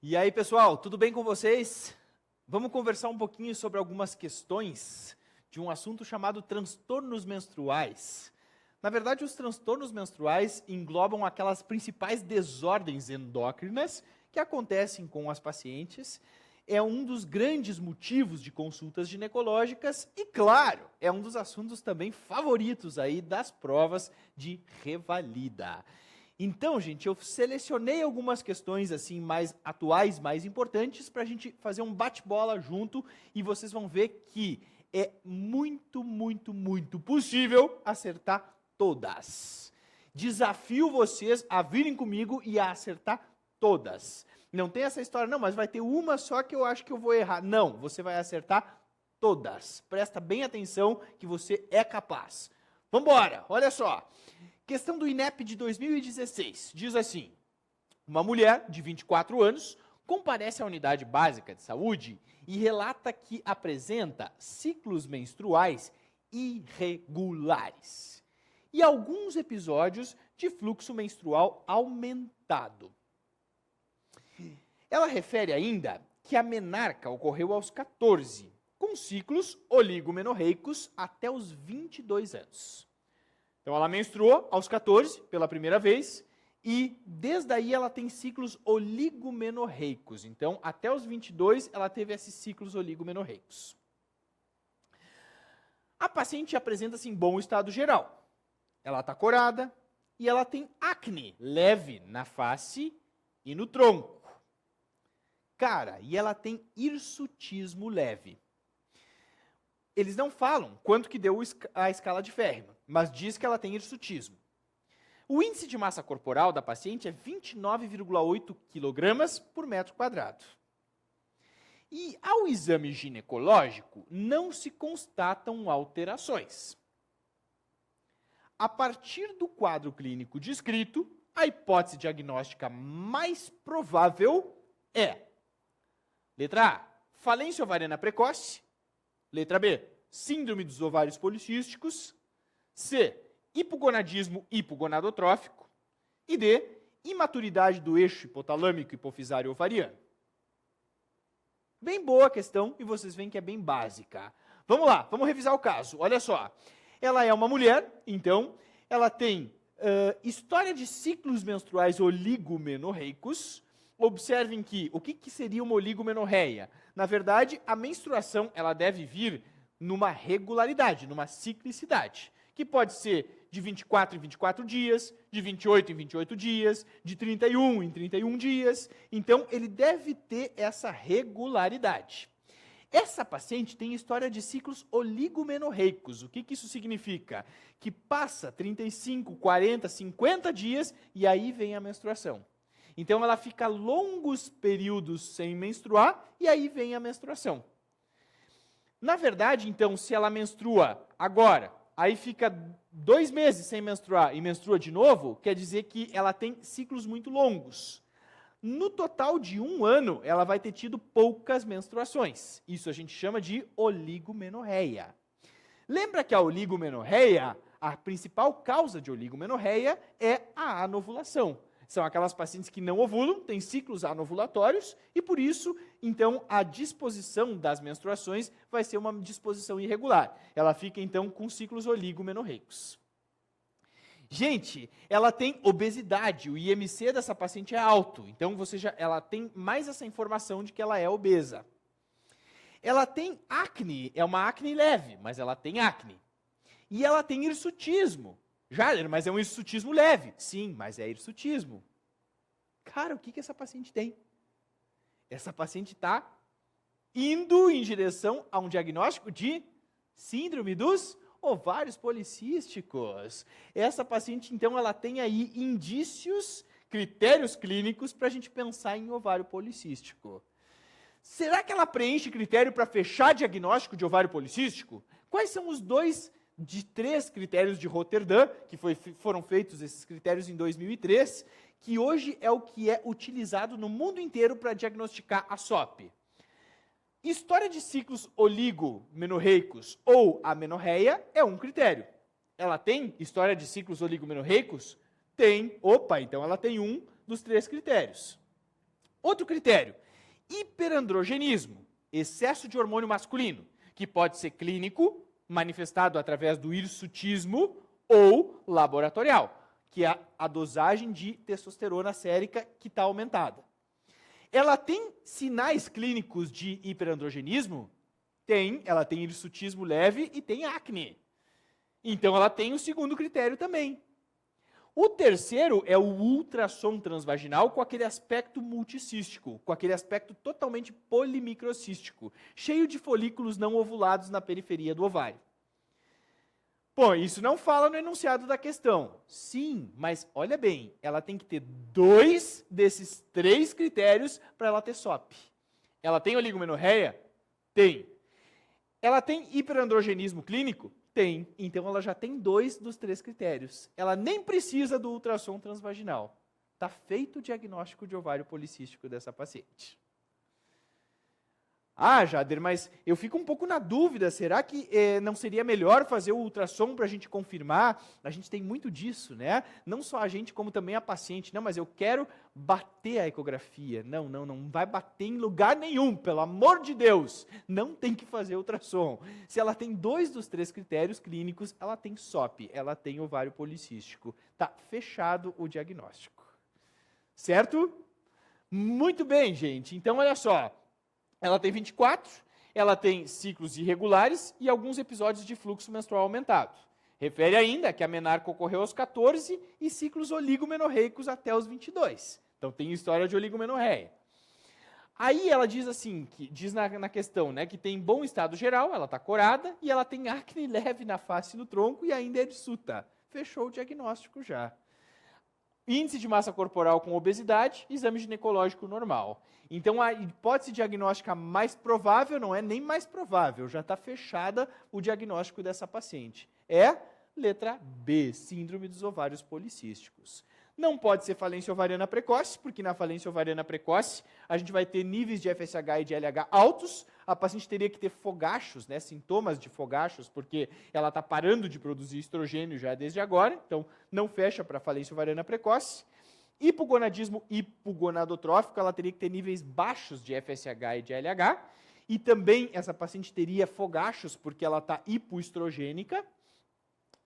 E aí, pessoal, tudo bem com vocês? Vamos conversar um pouquinho sobre algumas questões de um assunto chamado transtornos menstruais. Na verdade, os transtornos menstruais englobam aquelas principais desordens endócrinas que acontecem com as pacientes. É um dos grandes motivos de consultas ginecológicas e, claro, é um dos assuntos também favoritos aí das provas de revalida. Então, gente, eu selecionei algumas questões assim mais atuais, mais importantes, para a gente fazer um bate-bola junto e vocês vão ver que é muito possível acertar todas. Desafio vocês a virem comigo e a acertar todas. Não tem essa história, não, mas vai ter uma só que eu acho que eu vou errar. Não, você vai acertar todas. Presta bem atenção que você é capaz. Vamos embora, olha só. Questão do INEP de 2016, diz assim: uma mulher de 24 anos comparece à unidade básica de saúde e relata que apresenta ciclos menstruais irregulares e alguns episódios de fluxo menstrual aumentado. Ela refere ainda que a menarca ocorreu aos 14, com ciclos oligomenorreicos até os 22 anos. Então, ela menstruou aos 14, pela primeira vez, e desde aí ela tem ciclos oligomenorreicos. Então, até os 22, ela teve esses ciclos oligomenorreicos. A paciente apresenta-se em bom estado geral. Ela está corada e ela tem acne leve na face e no tronco. Cara, e ela tem hirsutismo leve. Eles não falam quanto que deu a escala de Ferriman, mas diz que ela tem hirsutismo. O índice de massa corporal da paciente é 29,8 kg por metro quadrado. E ao exame ginecológico, não se constatam alterações. A partir do quadro clínico descrito, a hipótese diagnóstica mais provável é: letra A, falência ovariana precoce. Letra B, síndrome dos ovários policísticos. C, hipogonadismo hipogonadotrófico. E D, imaturidade do eixo hipotalâmico hipofisário ovariano. Bem boa a questão e vocês veem que é bem básica. Vamos lá, vamos revisar o caso. Olha só, ela é uma mulher, então ela tem história de ciclos menstruais oligomenorreicos. Observem que, o que seria uma oligomenorreia? Na verdade, a menstruação ela deve vir numa regularidade, numa ciclicidade, que pode ser de 24 em 24 dias, de 28 em 28 dias, de 31 em 31 dias. Então, ele deve ter essa regularidade. Essa paciente tem história de ciclos oligomenorreicos. O que isso significa? Que passa 35, 40, 50 dias e aí vem a menstruação. Então, ela fica longos períodos sem menstruar e aí vem a menstruação. Na verdade, então, se ela menstrua agora, aí fica 2 meses sem menstruar e menstrua de novo, quer dizer que ela tem ciclos muito longos. No total de 1 ano, ela vai ter tido poucas menstruações. Isso a gente chama de oligomenorreia. Lembra que a oligomenorreia, a principal causa de oligomenorreia é a anovulação. São aquelas pacientes que não ovulam, têm ciclos anovulatórios, e por isso, então, a disposição das menstruações vai ser uma disposição irregular. Ela fica, então, com ciclos oligomenorreicos. Gente, ela tem obesidade, o IMC dessa paciente é alto, então ela tem mais essa informação de que ela é obesa. Ela tem acne, é uma acne leve, mas ela tem acne. E ela tem hirsutismo. Jader, mas é um hirsutismo leve. Sim, mas é hirsutismo. Cara, o que essa paciente tem? Essa paciente está indo em direção a um diagnóstico de síndrome dos ovários policísticos. Essa paciente, então, ela tem aí indícios, critérios clínicos para a gente pensar em ovário policístico. Será que ela preenche critério para fechar diagnóstico de ovário policístico? Quais são os 2 de 3 critérios de Rotterdam, que foram feitos esses critérios em 2003, que hoje é o que é utilizado no mundo inteiro para diagnosticar a SOP. História de ciclos oligomenorreicos ou amenorreia é um critério. Ela tem história de ciclos oligomenorreicos? Tem. Opa, então ela tem um dos 3 critérios. Outro critério, hiperandrogenismo, excesso de hormônio masculino, que pode ser clínico, manifestado através do hirsutismo, ou laboratorial, que é a dosagem de testosterona sérica que está aumentada. Ela tem sinais clínicos de hiperandrogenismo? Tem, ela tem hirsutismo leve e tem acne. Então ela tem o segundo critério também. O terceiro é o ultrassom transvaginal com aquele aspecto multicístico, com aquele aspecto totalmente polimicrocístico, cheio de folículos não ovulados na periferia do ovário. Bom, isso não fala no enunciado da questão. Sim, mas olha bem, ela tem que ter 2 desses 3 critérios para ela ter SOP. Ela tem oligomenorreia? Tem. Ela tem hiperandrogenismo clínico? Tem. Então ela já tem 2 dos 3 critérios. Ela nem precisa do ultrassom transvaginal. Está feito o diagnóstico de ovário policístico dessa paciente. Ah, Jader, mas eu fico um pouco na dúvida, será que não seria melhor fazer o ultrassom para a gente confirmar? A gente tem muito disso, né? Não só a gente, como também a paciente. Não, mas eu quero bater a ecografia. Não vai bater em lugar nenhum, pelo amor de Deus. Não tem que fazer ultrassom. Se ela tem 2 dos 3 critérios clínicos, ela tem SOP, ela tem ovário policístico. Está fechado o diagnóstico. Certo? Muito bem, gente. Então, olha só. Ela tem 24, ela tem ciclos irregulares e alguns episódios de fluxo menstrual aumentado. Refere ainda que a menarca ocorreu aos 14 e ciclos oligomenorreicos até os 22. Então tem história de oligomenorreia. Aí ela diz assim, diz na questão, né, que tem bom estado geral, ela está corada e ela tem acne leve na face e no tronco e ainda é hirsuta. Fechou o diagnóstico já. Índice de massa corporal com obesidade, exame ginecológico normal. Então, a hipótese diagnóstica mais provável, não é nem mais provável, já está fechada o diagnóstico dessa paciente. É letra B, síndrome dos ovários policísticos. Não pode ser falência ovariana precoce, porque na falência ovariana precoce a gente vai ter níveis de FSH e de LH altos, a paciente teria que ter fogachos, né, sintomas de fogachos, porque ela está parando de produzir estrogênio já desde agora, então não fecha para falência ovariana precoce. Hipogonadismo hipogonadotrófico, ela teria que ter níveis baixos de FSH e de LH, e também essa paciente teria fogachos, porque ela está hipoestrogênica.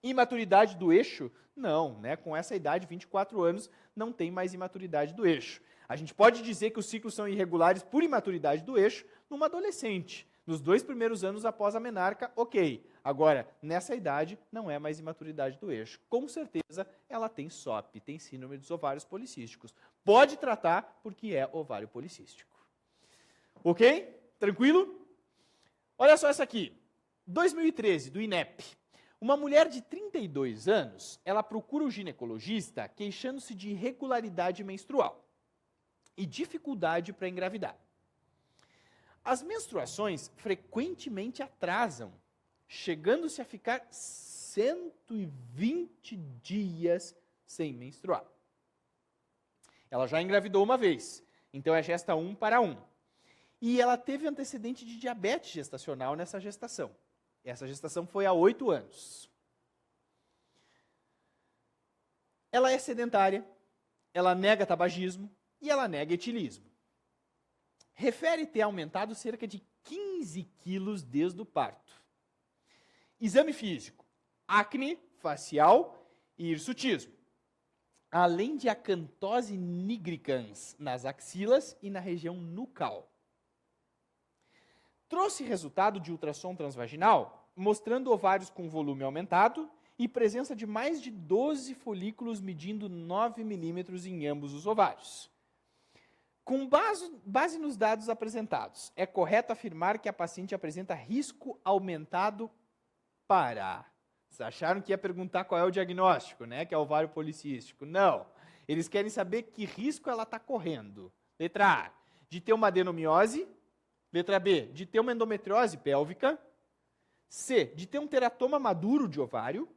Imaturidade do eixo? Não, né? Com essa idade, 24 anos, não tem mais imaturidade do eixo. A gente pode dizer que os ciclos são irregulares por imaturidade do eixo numa adolescente. Nos 2 primeiros anos após a menarca, ok. Agora, nessa idade, não é mais imaturidade do eixo. Com certeza, ela tem SOP, tem síndrome dos ovários policísticos. Pode tratar porque é ovário policístico. Ok? Tranquilo? Olha só essa aqui. 2013, do INEP. Uma mulher de 32 anos, ela procura o ginecologista queixando-se de irregularidade menstrual e dificuldade para engravidar. As menstruações frequentemente atrasam, chegando-se a ficar 120 dias sem menstruar. Ela já engravidou uma vez, então é gesta 1 para 1. E ela teve antecedente de diabetes gestacional nessa gestação. Essa gestação foi há 8 anos. Ela é sedentária, ela nega tabagismo e ela nega etilismo. Refere ter aumentado cerca de 15 quilos desde o parto. Exame físico, acne facial e hirsutismo. Além de acantose nigricans nas axilas e na região nucal. Trouxe resultado de ultrassom transvaginal, mostrando ovários com volume aumentado e presença de mais de 12 folículos medindo 9 milímetros em ambos os ovários. Com base nos dados apresentados, é correto afirmar que a paciente apresenta risco aumentado para... Vocês acharam que ia perguntar qual é o diagnóstico, né? Que é ovário policístico. Não. Eles querem saber que risco ela está correndo. Letra A, de ter uma adenomiose. Letra B, de ter uma endometriose pélvica. C, de ter um teratoma maduro de ovário.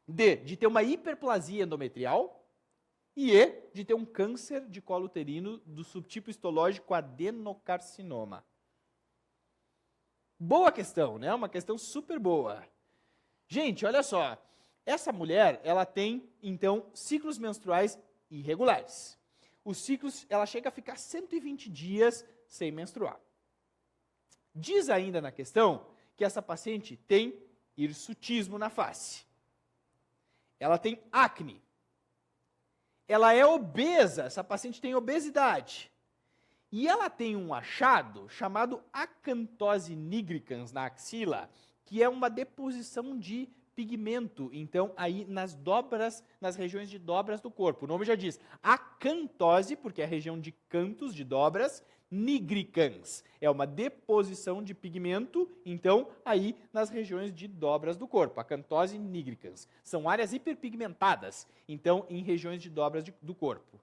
D, de ter uma hiperplasia endometrial. E E, de ter um câncer de colo uterino do subtipo histológico adenocarcinoma. Boa questão, né? Uma questão super boa. Gente, olha só. Essa mulher, ela tem, então, ciclos menstruais irregulares. os ciclos, ela chega a ficar 120 dias sem menstruar. Diz ainda na questão que essa paciente tem hirsutismo na face. Ela tem acne. Ela é obesa, essa paciente tem obesidade. E ela tem um achado chamado acantose nigricans na axila, que é uma deposição de pigmento, então, aí nas dobras, nas regiões de dobras do corpo. O nome já diz, acantose, porque é a região de cantos, de dobras, nigricans. É uma deposição de pigmento, então, aí nas regiões de dobras do corpo. Acantose nigricans. São áreas hiperpigmentadas, então, em regiões de dobras do corpo.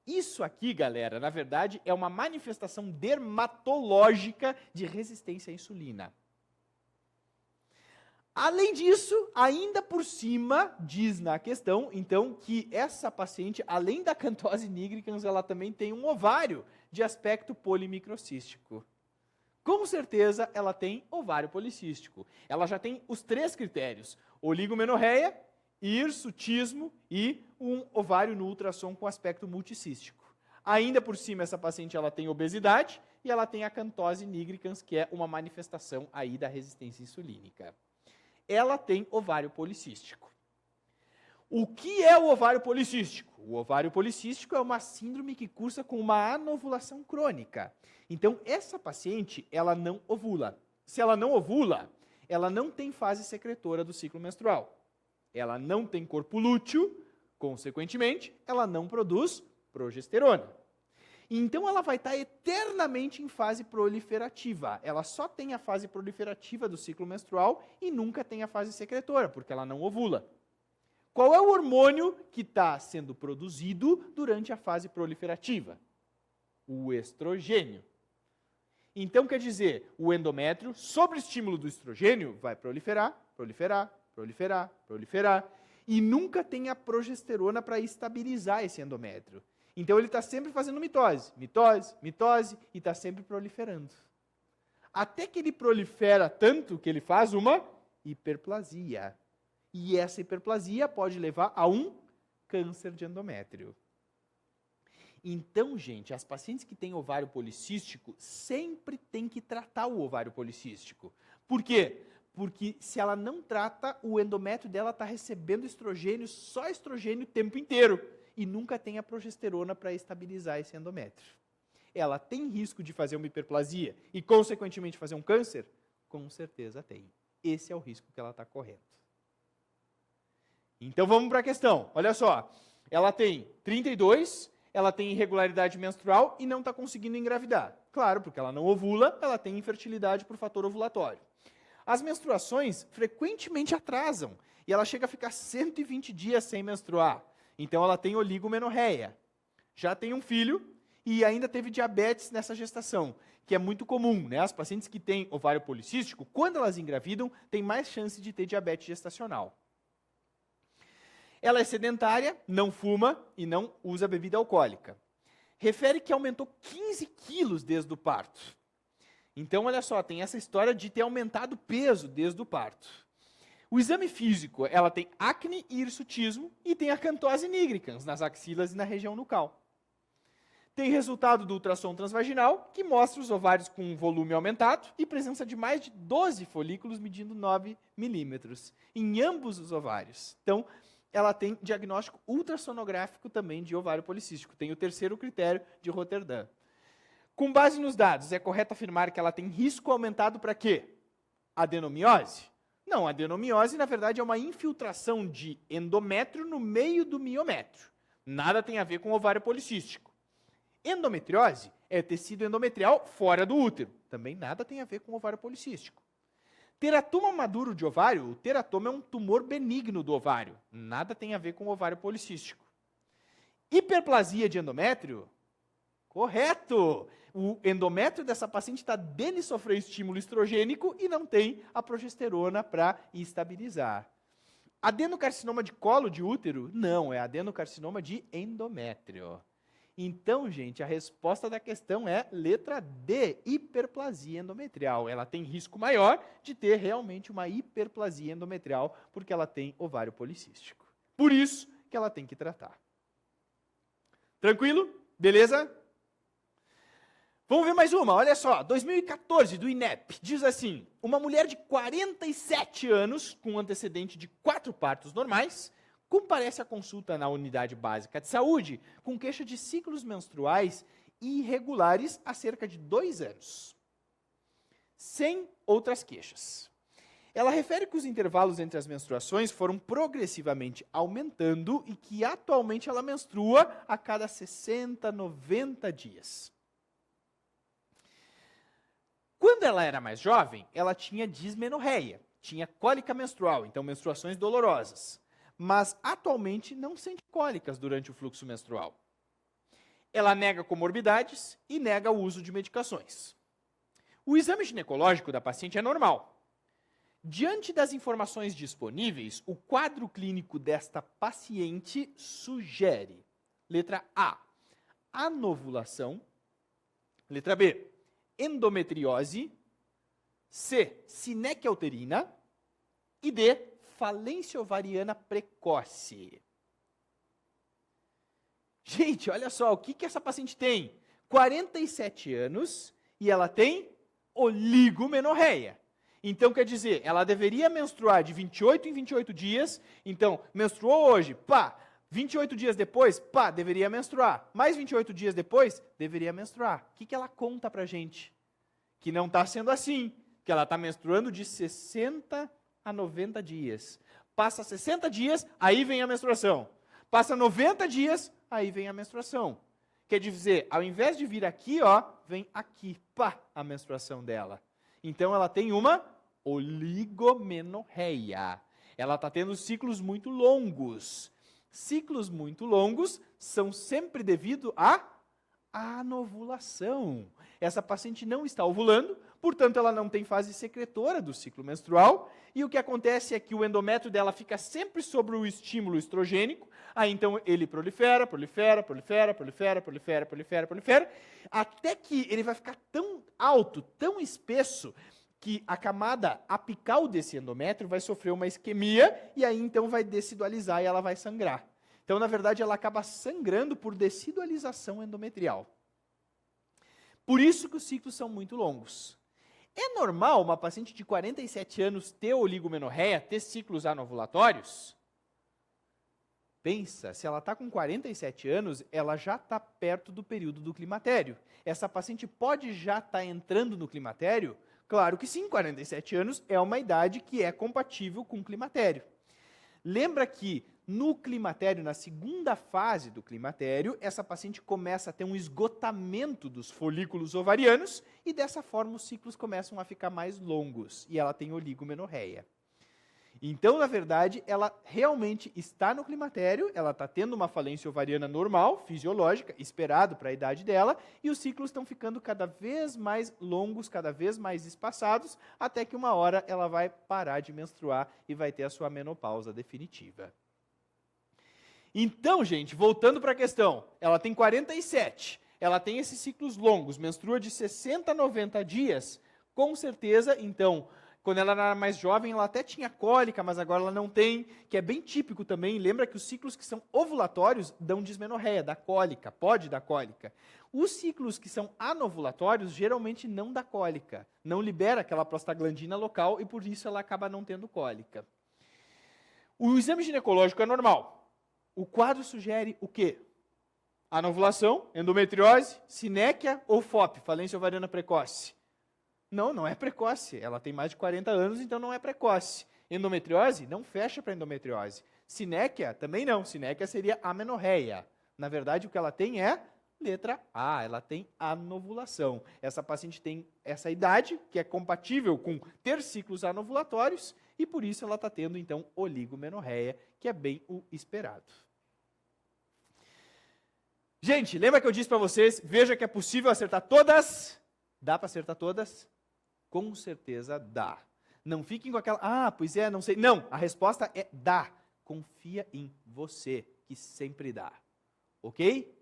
Isso aqui, galera, na verdade, é uma manifestação dermatológica de resistência à insulina. Além disso, ainda por cima, diz na questão, então, que essa paciente, além da acantose nigricans, ela também tem um ovário de aspecto polimicrocístico. Com certeza, ela tem ovário policístico. Ela já tem os 3 critérios: oligomenorreia, hirsutismo e um ovário no ultrassom com aspecto multicístico. Ainda por cima, essa paciente ela tem obesidade e ela tem acantose nigricans, que é uma manifestação aí da resistência insulínica. Ela tem ovário policístico. O que é o ovário policístico? O ovário policístico é uma síndrome que cursa com uma anovulação crônica. Então, essa paciente, ela não ovula. Se ela não ovula, ela não tem fase secretora do ciclo menstrual. Ela não tem corpo lúteo, consequentemente, ela não produz progesterona. Então, ela vai estar eternamente em fase proliferativa. Ela só tem a fase proliferativa do ciclo menstrual e nunca tem a fase secretora, porque ela não ovula. Qual é o hormônio que está sendo produzido durante a fase proliferativa? O estrogênio. Então, quer dizer, o endométrio, sob estímulo do estrogênio, vai proliferar, proliferar, proliferar, proliferar, e nunca tem a progesterona para estabilizar esse endométrio. Então, ele está sempre fazendo mitose, mitose, mitose, e está sempre proliferando. Até que ele prolifera tanto que ele faz uma hiperplasia. E essa hiperplasia pode levar a um câncer de endométrio. Então, gente, as pacientes que têm ovário policístico sempre têm que tratar o ovário policístico. Por quê? Porque se ela não trata, o endométrio dela está recebendo estrogênio, só estrogênio o tempo inteiro. E nunca tem a progesterona para estabilizar esse endométrio. Ela tem risco de fazer uma hiperplasia e, consequentemente, fazer um câncer? Com certeza tem. Esse é o risco que ela está correndo. Então, vamos para a questão. Olha só, ela tem 32, ela tem irregularidade menstrual e não está conseguindo engravidar. Claro, porque ela não ovula, ela tem infertilidade por fator ovulatório. As menstruações frequentemente atrasam e ela chega a ficar 120 dias sem menstruar. Então, ela tem oligomenorreia. Já tem um filho e ainda teve diabetes nessa gestação, que é muito comum, né? As pacientes que têm ovário policístico, quando elas engravidam, têm mais chance de ter diabetes gestacional. Ela é sedentária, não fuma e não usa bebida alcoólica. Refere que aumentou 15 quilos desde o parto. Então, olha só, tem essa história de ter aumentado peso desde o parto. O exame físico, ela tem acne e hirsutismo e tem acantose nigricans nas axilas e na região nucal. Tem resultado do ultrassom transvaginal, que mostra os ovários com volume aumentado e presença de mais de 12 folículos medindo 9 milímetros em ambos os ovários. Então, ela tem diagnóstico ultrassonográfico também de ovário policístico. Tem o 3º critério de Rotterdam. Com base nos dados, é correto afirmar que ela tem risco aumentado para quê? Adenomiose? Não, a adenomiose, na verdade, é uma infiltração de endométrio no meio do miométrio. Nada tem a ver com ovário policístico. Endometriose é tecido endometrial fora do útero. Também nada tem a ver com ovário policístico. Teratoma maduro de ovário, o teratoma é um tumor benigno do ovário. Nada tem a ver com ovário policístico. Hiperplasia de endométrio? Correto! O endométrio dessa paciente está dele sofrer estímulo estrogênico e não tem a progesterona para estabilizar. Adenocarcinoma de colo de útero? Não, é adenocarcinoma de endométrio. Então, gente, a resposta da questão é letra D, hiperplasia endometrial. Ela tem risco maior de ter realmente uma hiperplasia endometrial, porque ela tem ovário policístico. Por isso que ela tem que tratar. Tranquilo? Beleza? Vamos ver mais uma, olha só, 2014, do INEP, diz assim, uma mulher de 47 anos, com antecedente de 4 partos normais, comparece à consulta na unidade básica de saúde com queixa de ciclos menstruais irregulares há cerca de 2 anos, sem outras queixas. Ela refere que os intervalos entre as menstruações foram progressivamente aumentando e que atualmente ela menstrua a cada 60, 90 dias. Quando ela era mais jovem, ela tinha dismenorreia, tinha cólica menstrual, então menstruações dolorosas. Mas atualmente não sente cólicas durante o fluxo menstrual. Ela nega comorbidades e nega o uso de medicações. O exame ginecológico da paciente é normal. Diante das informações disponíveis, o quadro clínico desta paciente sugere, letra A, anovulação, letra B, endometriose, C, sinéquia uterina e D, falência ovariana precoce. Gente, olha só, o que essa paciente tem? 47 anos e ela tem oligomenorreia. Então, quer dizer, ela deveria menstruar de 28 em 28 dias. Então, menstruou hoje, pá, 28 dias depois, pá, deveria menstruar. Mais 28 dias depois, deveria menstruar. O que ela conta pra gente? Que não está sendo assim, que ela está menstruando de 60 a 90 dias. Passa 60 dias, aí vem a menstruação. Passa 90 dias, aí vem a menstruação. Quer dizer, ao invés de vir aqui, ó, vem aqui, pá, a menstruação dela. Então, ela tem uma oligomenorreia. Ela está tendo ciclos muito longos. Ciclos muito longos são sempre devido à anovulação. Essa paciente não está ovulando, portanto, ela não tem fase secretora do ciclo menstrual, e o que acontece é que o endométrio dela fica sempre sobre o estímulo estrogênico, aí então ele prolifera, até que ele vai ficar tão alto, tão espesso, que a camada apical desse endométrio vai sofrer uma isquemia, e aí então vai decidualizar e ela vai sangrar. Então, na verdade, ela acaba sangrando por decidualização endometrial. Por isso que os ciclos são muito longos. É normal uma paciente de 47 anos ter oligomenorreia, ter ciclos anovulatórios? Pensa, se ela está com 47 anos, ela já está perto do período do climatério. Essa paciente pode já estar entrando no climatério? Claro que sim, 47 anos é uma idade que é compatível com o climatério. Lembra que no climatério, na segunda fase do climatério, essa paciente começa a ter um esgotamento dos folículos ovarianos e dessa forma os ciclos começam a ficar mais longos e ela tem oligomenorreia. Então, na verdade, ela realmente está no climatério, ela está tendo uma falência ovariana normal, fisiológica, esperado para a idade dela, e os ciclos estão ficando cada vez mais longos, cada vez mais espaçados, até que uma hora ela vai parar de menstruar e vai ter a sua menopausa definitiva. Então, gente, voltando para a questão, ela tem 47, ela tem esses ciclos longos, menstrua de 60 a 90 dias, com certeza, então, quando ela era mais jovem, ela até tinha cólica, mas agora ela não tem, que é bem típico também. Lembra que os ciclos que são ovulatórios dão dismenorreia, dá cólica, pode dar cólica. Os ciclos que são anovulatórios geralmente não dá cólica, não libera aquela prostaglandina local e por isso ela acaba não tendo cólica. O exame ginecológico é normal. O quadro sugere o quê? Anovulação, endometriose, sinéquia ou FOP, falência ovariana precoce. Não, não é precoce. Ela tem mais de 40 anos, então não é precoce. Endometriose? Não fecha para endometriose. Sinéquia? Também não. Sinéquia seria amenorreia. Na verdade, o que ela tem é letra A, ela tem anovulação. Essa paciente tem essa idade, que é compatível com ter ciclos anovulatórios, e por isso ela está tendo, então, oligomenorreia, que é bem o esperado. Gente, lembra que eu disse para vocês, veja que é possível acertar todas? Dá para acertar todas? Com certeza dá. Não fiquem com aquela, pois é, não sei. Não, a resposta é dá. Confia em você, que sempre dá. Ok?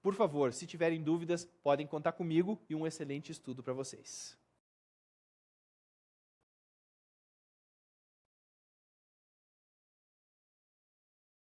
Por favor, se tiverem dúvidas, podem contar comigo e um excelente estudo para vocês.